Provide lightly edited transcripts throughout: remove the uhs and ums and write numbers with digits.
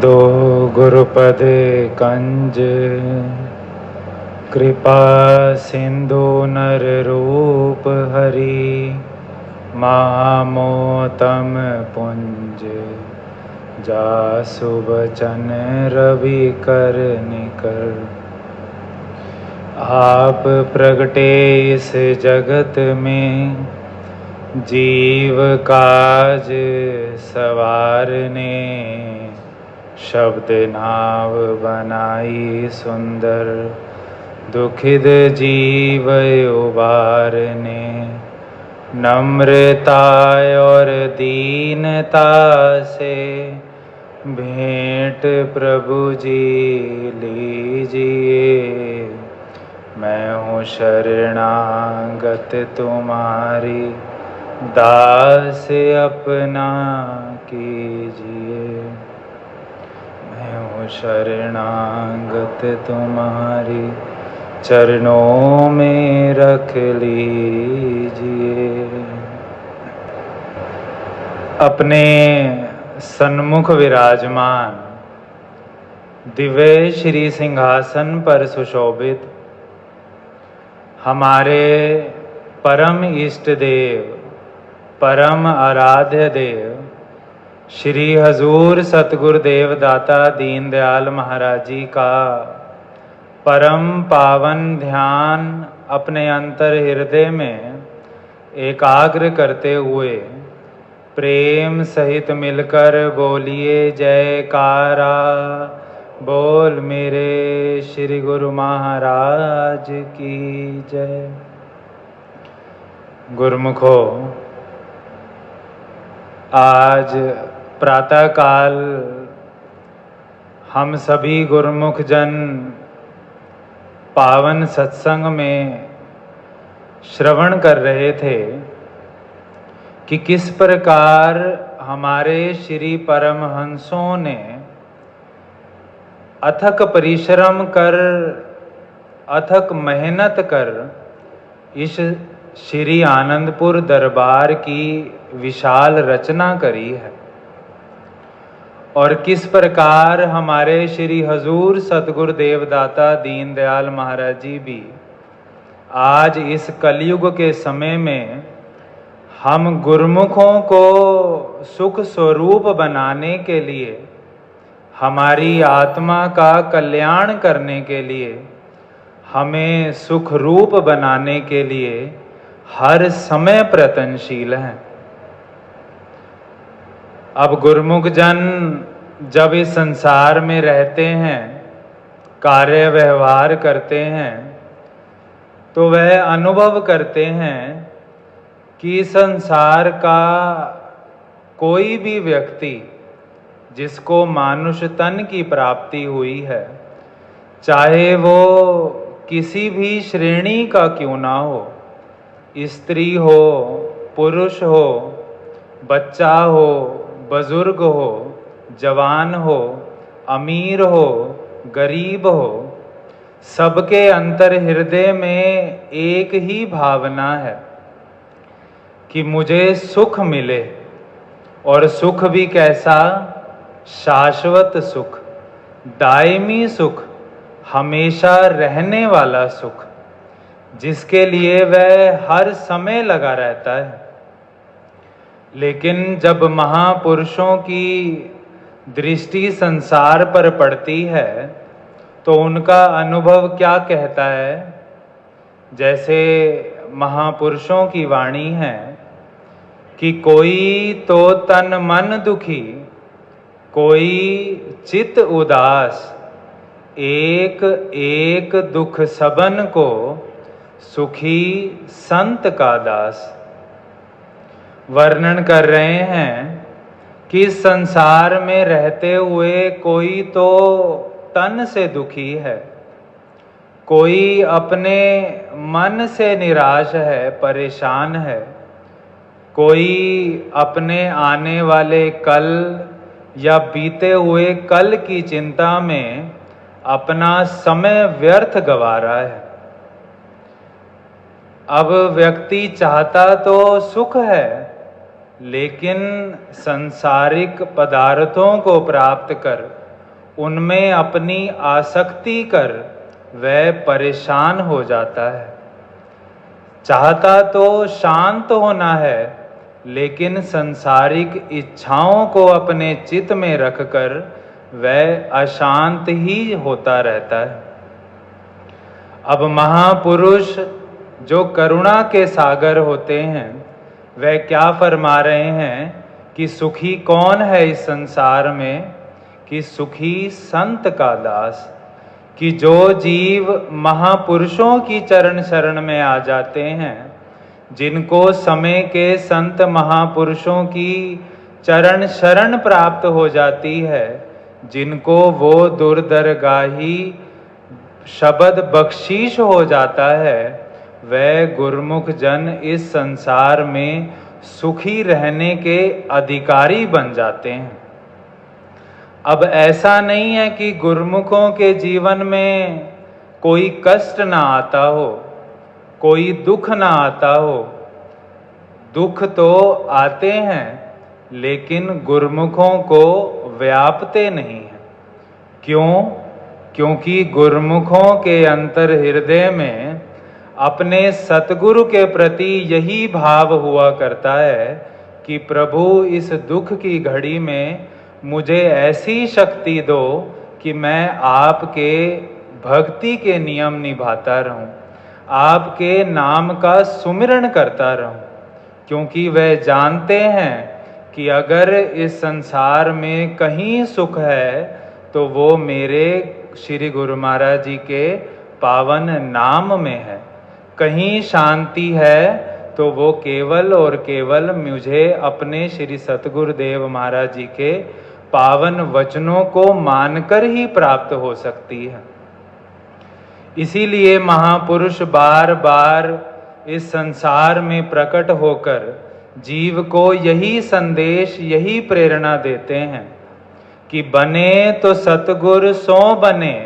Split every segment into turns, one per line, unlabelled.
दो गुरुपद कंज कृपा सिंधु नर रूप हरि महामोतम पुंज जासु बचन रवि कर निकर। आप प्रगटे इस जगत में जीव काज सवारने, शब्द नाव बनाई सुंदर दुखित जीव उबारने। नम्रता और दीनता से भेंट प्रभु जी लीजिए। मैं हूँ शरणागत तुम्हारी, दास अपना कीजिए। मैं हूँ शरणागत तुम्हारी, चरणों में रख लीजिए। अपने सन्मुख विराजमान दिव्य श्री सिंहासन पर सुशोभित हमारे परम इष्ट देव, परम आराध्य देव श्री हजूर सतगुरुदेव दाता दीनदयाल महाराज जी का परम पावन ध्यान अपने अंतर हृदय में एकाग्र करते हुए प्रेम सहित मिलकर बोलिए जयकारा। बोल मेरे श्री गुरु महाराज की जय। गुरुमुखो, आज प्रातःकाल हम सभी गुरुमुख जन पावन सत्संग में श्रवण कर रहे थे कि किस प्रकार हमारे श्री परमहंसों ने अथक परिश्रम कर, अथक मेहनत कर इस श्री आनंदपुर दरबार की विशाल रचना करी है, और किस प्रकार हमारे श्री हजूर सतगुरु देवदाता दीनदयाल महाराज जी भी आज इस कलयुग के समय में हम गुरुमुखों को सुख स्वरूप बनाने के लिए, हमारी आत्मा का कल्याण करने के लिए, हमें सुख रूप बनाने के लिए हर समय प्रयत्नशील हैं। अब गुरुमुख जन जब इस संसार में रहते हैं, कार्य व्यवहार करते हैं, तो वह अनुभव करते हैं कि संसार का कोई भी व्यक्ति जिसको मानुष तन की प्राप्ति हुई है, चाहे वो किसी भी श्रेणी का क्यों ना हो, स्त्री हो, पुरुष हो, बच्चा हो, बुजुर्ग हो, जवान हो, अमीर हो, गरीब हो, सबके अंतर हृदय में एक ही भावना है कि मुझे सुख मिले, और सुख भी कैसा? शाश्वत सुख, दायमी सुख, हमेशा रहने वाला सुख, जिसके लिए वह हर समय लगा रहता है। लेकिन जब महापुरुषों की दृष्टि संसार पर पड़ती है तो उनका अनुभव क्या कहता है? जैसे महापुरुषों की वाणी है कि कोई तो तन मन दुखी, कोई चित उदास, एक एक दुख सबन को, सुखी संत का दास। वर्णन कर रहे हैं कि संसार में रहते हुए कोई तो तन से दुखी है, कोई अपने मन से निराश है, परेशान है, कोई अपने आने वाले कल या बीते हुए कल की चिंता में अपना समय व्यर्थ गवा रहा है। अब व्यक्ति चाहता तो सुख है, लेकिन सांसारिक पदार्थों को प्राप्त कर उनमें अपनी आसक्ति कर वह परेशान हो जाता है। चाहता तो शांत होना है, लेकिन संसारिक इच्छाओं को अपने चित्त में रखकर वह अशांत ही होता रहता है। अब महापुरुष जो करुणा के सागर होते हैं, वह क्या फरमा रहे हैं कि सुखी कौन है इस संसार में, कि सुखी संत का दास। कि जो जीव महापुरुषों की चरण शरण में आ जाते हैं, जिनको समय के संत महापुरुषों की चरण शरण प्राप्त हो जाती है, जिनको वो दुर्दरगाही शब्द बख्शीश हो जाता है, वह गुरुमुख जन इस संसार में सुखी रहने के अधिकारी बन जाते हैं। अब ऐसा नहीं है कि गुरुमुखों के जीवन में कोई कष्ट ना आता हो, कोई दुख ना आता हो। दुख तो आते हैं, लेकिन गुरुमुखों को व्यापते नहीं हैं। क्यों? क्योंकि गुरुमुखों के अंतर हृदय में अपने सतगुरु के प्रति यही भाव हुआ करता है कि प्रभु इस दुख की घड़ी में मुझे ऐसी शक्ति दो कि मैं आपके भक्ति के नियम निभाता रहूं, आपके नाम का सुमिरन करता रहूं। क्योंकि वह जानते हैं कि अगर इस संसार में कहीं सुख है तो वो मेरे श्री गुरु महाराज जी के पावन नाम में है। कहीं शांति है तो वो केवल और केवल मुझे अपने श्री सतगुरुदेव महाराज जी के पावन वचनों को मानकर ही प्राप्त हो सकती है। इसीलिए महापुरुष बार बार इस संसार में प्रकट होकर जीव को यही संदेश, यही प्रेरणा देते हैं कि बने तो सतगुर सो बने,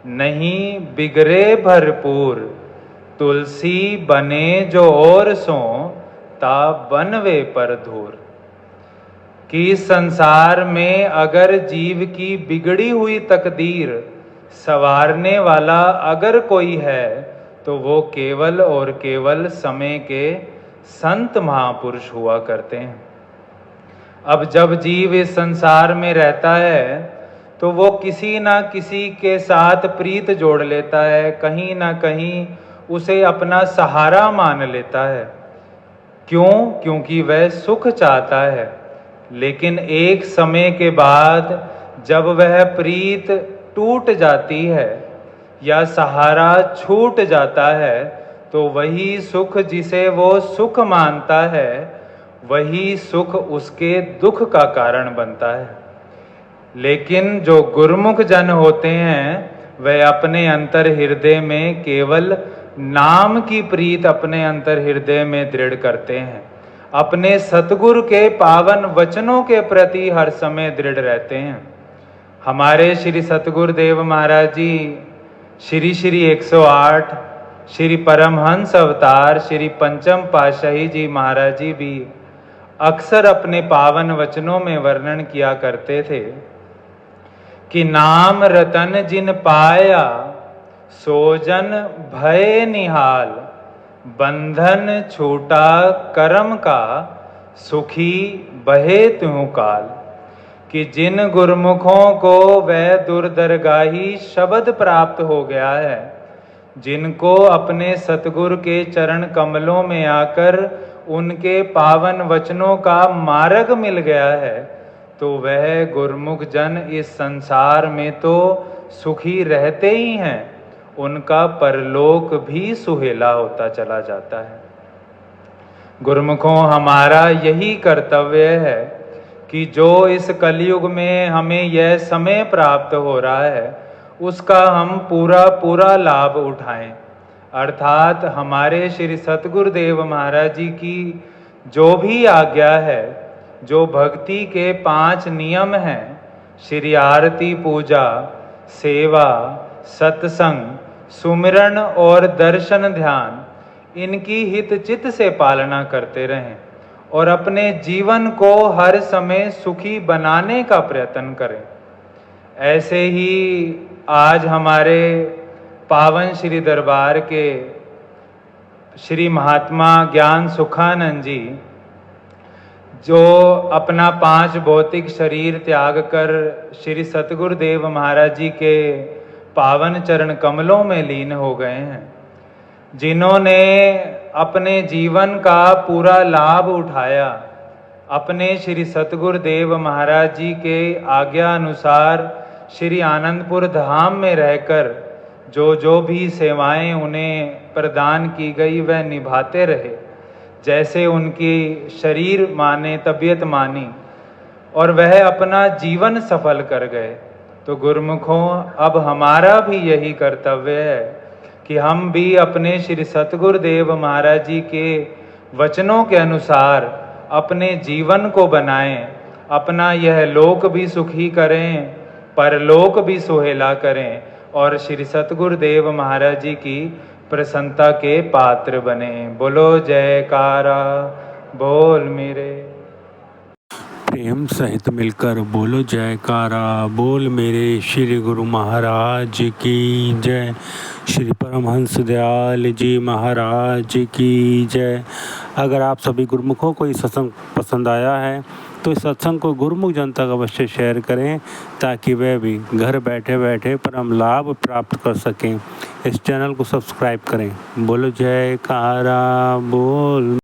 नहीं बिगड़े भरपूर। तुलसी बने जो और सो, ता बनवे पर धूर। कि संसार में अगर जीव की बिगड़ी हुई तकदीर संवारने वाला अगर कोई है, तो वो केवल और केवल समय के संत महापुरुष हुआ करते हैं। अब जब जीव इस संसार में रहता है तो वो किसी ना किसी के साथ प्रीत जोड़ लेता है, कहीं ना कहीं उसे अपना सहारा मान लेता है। क्यों? क्योंकि वह सुख चाहता है। लेकिन एक समय के बाद जब वह प्रीत टूट जाती है या सहारा छूट जाता है, तो वही सुख जिसे वो सुख मानता है, वही सुख उसके दुख का कारण बनता है। लेकिन जो गुरुमुख जन होते हैं, वह अपने अंतर हृदय में केवल नाम की प्रीत अपने अंतर हृदय में दृढ़ करते हैं। अपने सतगुरु के पावन वचनों के प्रति हर समय दृढ़ रहते हैं। हमारे श्री सतगुरुदेव महाराज जी श्री श्री 108 श्री परमहंस अवतार श्री पंचम पातशाही जी महाराज जी भी अक्सर अपने पावन वचनों में वर्णन किया करते थे कि नाम रतन जिन पाया, सोजन भय निहाल। बंधन छूटा कर्म का, सुखी बहे त्यों काल। कि जिन गुरुमुखों को वह दुर्दरगाही शब्द प्राप्त हो गया है, जिनको अपने सतगुरु के चरण कमलों में आकर उनके पावन वचनों का मार्ग मिल गया है, तो वह गुरुमुख जन इस संसार में तो सुखी रहते ही हैं, उनका परलोक भी सुहेला होता चला जाता है। गुरुमुखों, हमारा यही कर्तव्य है कि जो इस कलयुग में हमें यह समय प्राप्त हो रहा है, उसका हम पूरा लाभ उठाएं। अर्थात हमारे श्री सतगुरुदेव महाराज जी की जो भी आज्ञा है, जो भक्ति के 5 नियम हैं, श्री आरती पूजा, सेवा, सत्संग, सुमिरन और दर्शन ध्यान, इनकी हित चित से पालना करते रहें और अपने जीवन को हर समय सुखी बनाने का प्रयत्न करें। ऐसे ही आज हमारे पावन श्री दरबार के श्री महात्मा ज्ञान सुखानंद जी, जो अपना 5 भौतिक शरीर त्याग कर श्री सतगुरुदेव महाराज जी के पावन चरण कमलों में लीन हो गए हैं, जिन्होंने अपने जीवन का पूरा लाभ उठाया, अपने श्री सतगुरुदेव महाराज जी के आज्ञा अनुसार श्री आनंदपुर धाम में रहकर जो भी सेवाएं उन्हें प्रदान की गई वह निभाते रहे, जैसे उनकी शरीर माने, तबीयत मानी, और वह अपना जीवन सफल कर गए। तो गुरुमुखों, अब हमारा भी यही कर्तव्य है कि हम भी अपने श्री सतगुरुदेव महाराज जी के वचनों के अनुसार अपने जीवन को बनाएं, अपना यह लोक भी सुखी करें, परलोक भी सुहेला करें और श्री सतगुरुदेव महाराज जी की प्रसन्नता के पात्र बने। बोलो जयकारा बोल मेरे।
प्रेम सहित मिलकर बोलो जयकारा बोल मेरे। श्री गुरु महाराज की जय। श्री परमहंस दयाल जी महाराज की जय। अगर आप सभी गुरुमुखों को ये सत्संग पसंद आया है तो इस सत्संग को गुरुमुख जनता का अवश्य शेयर करें, ताकि वह भी घर बैठे बैठे परम लाभ प्राप्त कर सकें। इस चैनल को सब्सक्राइब करें। बोलो जयकारा बोल।